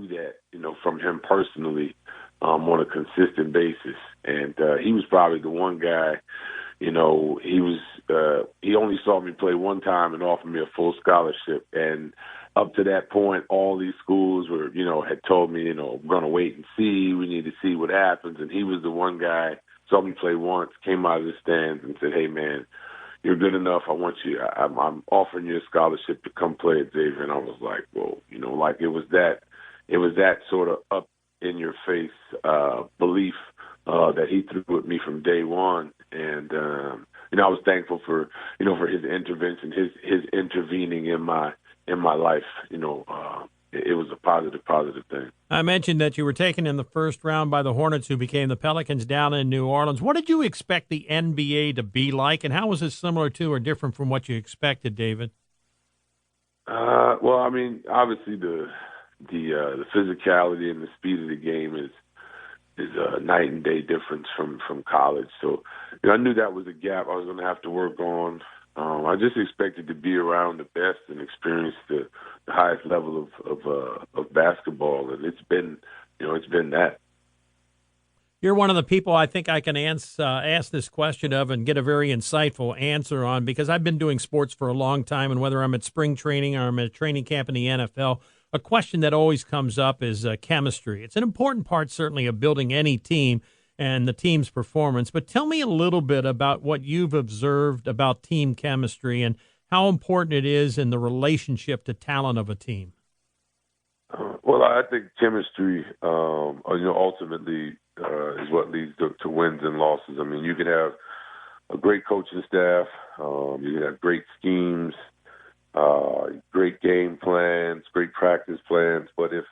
knew that, from him personally on a consistent basis. And he was probably the one guy, he only saw me play one time and offered me a full scholarship. And up to that point, all these schools were, had told me, we're going to wait and see. We need to see what happens. And he was the one guy, saw me play once, came out of the stands and said, "Hey, man, you're good enough. I want you. I'm offering you a scholarship to come play at Xavier." And I was like, "Whoa!" It was that sort of up in your face belief that he threw at me from day one. And I was thankful for his intervention, his intervening in my life. It was a positive thing. I mentioned that you were taken in the first round by the Hornets, who became the Pelicans down in New Orleans. What did you expect the NBA to be like, and how was it similar to or different from what you expected, David? Well, I mean, obviously the physicality and the speed of the game is a night and day difference from college. So I knew that was a gap I was going to have to work on. I just expected to be around the best and experience the highest level of basketball, and it's been that. You're one of the people I think I can ask this question of and get a very insightful answer on, because I've been doing sports for a long time, and whether I'm at spring training or I'm at a training camp in the NFL, a question that always comes up is chemistry. It's an important part, certainly, of building any team and the team's performance. But tell me a little bit about what you've observed about team chemistry and how important it is in the relationship to talent of a team. Well, I think chemistry, ultimately is what leads to wins and losses. I mean, you can have a great coaching staff, you can have great schemes, great game plans, great practice plans, but if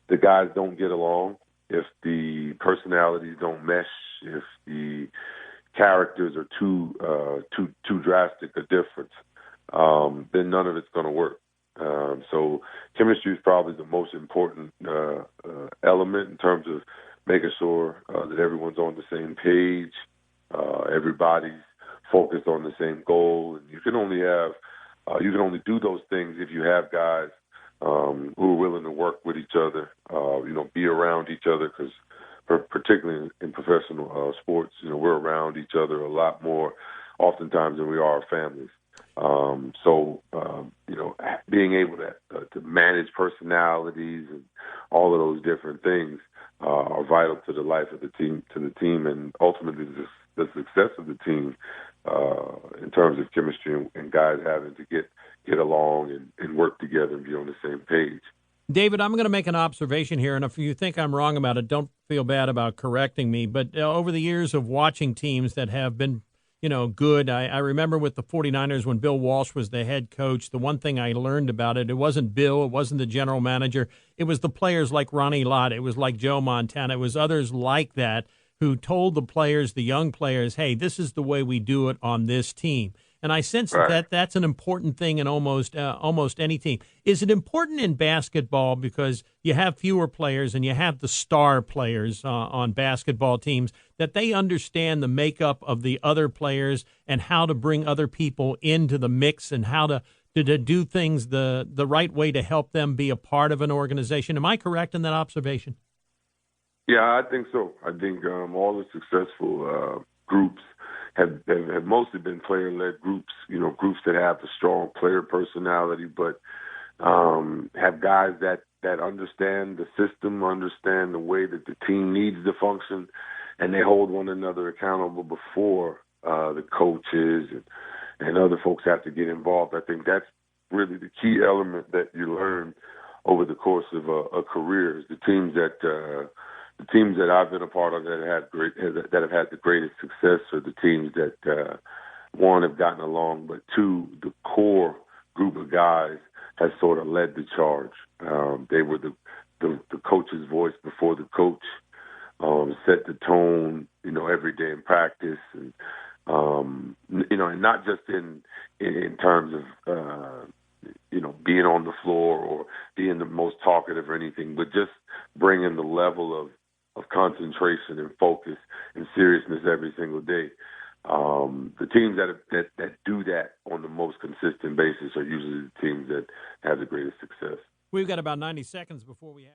the guys don't get along, if the personalities don't mesh, if the characters are too drastic a difference, then none of it's going to work. So chemistry is probably the most important element in terms of making sure that everyone's on the same page, everybody's focused on the same goal, and you can only do those things if you have guys who are willing to work with each other, be around each other, because particularly in professional sports, we're around each other a lot more oftentimes than we are our families. Being able to manage personalities and all of those different things are vital to the life of the team, and ultimately the success of the team in terms of chemistry and guys having to get along and work together and be on the same page. David, I'm going to make an observation here, and if you think I'm wrong about it, don't feel bad about correcting me. But over the years of watching teams that have been, good, I remember with the 49ers when Bill Walsh was the head coach, the one thing I learned about it wasn't Bill, it wasn't the general manager, it was the players like Ronnie Lott, it was like Joe Montana, it was others like that who told the players, the young players, hey, this is the way we do it on this team. And I sense that that's an important thing in almost any team. Is it important in basketball because you have fewer players and you have the star players on basketball teams, that they understand the makeup of the other players and how to bring other people into the mix and how to do things the right way to help them be a part of an organization? Am I correct in that observation? Yeah, I think so. I think all the successful groups have mostly been player-led groups, groups that have a strong player personality, but have guys that understand the system, understand the way that the team needs to function, and they hold one another accountable before the coaches and other folks have to get involved. I think that's really the key element that you learn over the course of a career. Is the teams that I've been a part of that have had the greatest success are the teams that one, have gotten along, but two, the core group of guys has sort of led the charge. They were the coach's voice before the coach, set the tone, every day in practice, and and not just in terms of being on the floor or being the most talkative or anything, but just bringing the level of concentration and focus and seriousness every single day. The teams that do that on the most consistent basis are usually the teams that have the greatest success. We've got about 90 seconds before we have.